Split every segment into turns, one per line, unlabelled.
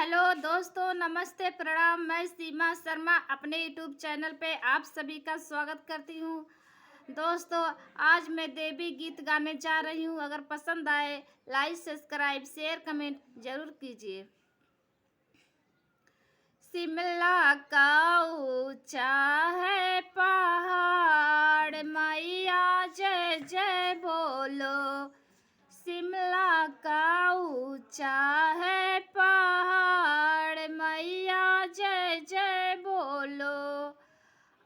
Hello दोस्तों, नमस्ते, प्रणाम। मैं सीमा शर्मा अपने यूट्यूब चैनल पे आप सभी का स्वागत करती हूँ। दोस्तों, आज मैं देवी गीत गाने जा रही हूँ। अगर पसंद आए लाइक, सब्सक्राइब, शेयर, कमेंट जरूर कीजिए। शिमला का ऊंचा है पहाड़, मैया जय जय बोलो। शिमला का ऊंचा है पहाड़, मैया जय जय बोलो।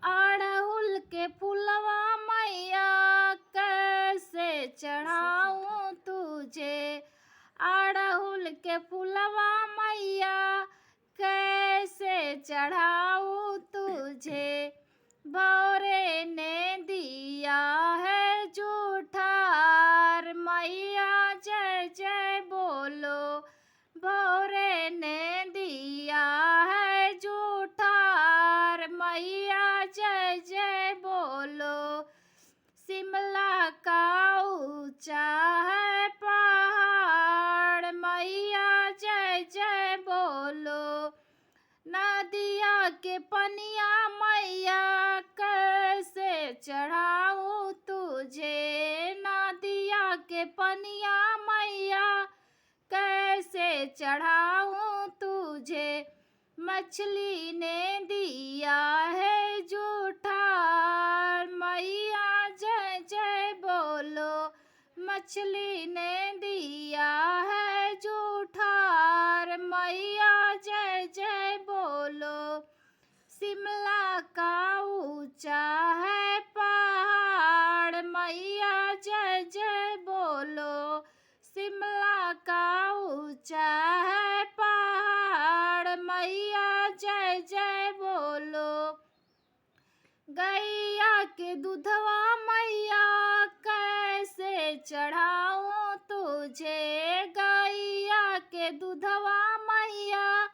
अड़हुल के फुलवा मैया कैसे चढ़ाऊं तुझे। अड़हुल के फुलवा मैया कैसे चढ़ाऊं तुझे। भौरे ने दिया है जूठार, मैया जय जय बोलो। भौरे ने दिया है जूठार, मैया जय जय बोलो। शिमला का ऊंचा है पहाड़, मैया जय जय बोलो। नदिया के पनिया मैया कैसे चढ़ाऊं तुझे। नदिया के पनिया मैया कैसे चढ़ाऊं तुझे। मछली ने दिया है जूठार, मैया जय जय बोलो। मछली ने दिया है जूठार, मैया जय जय बोलो। शिमला का ऊंचा है पहाड़, मैया जय जय बोलो। शिमला का ऊंचा है पहाड़, मैया जय जय बोलो। गैया के दूधवा मैया कैसे चढ़ाऊं तुझे। गैया के दूधवा मैया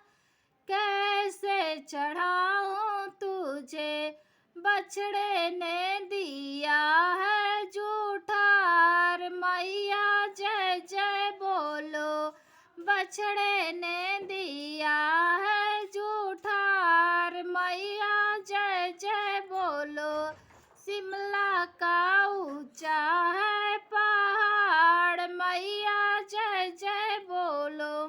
कैसे चढ़ाऊं तुझे। बछड़े ने दिया है जूठार, मैया जय जय बोलो। बछड़े ने दिया है जूठार, मैया जय जय बोलो। शिमला का ऊंचा है पहाड़, मैया जय जय बोलो।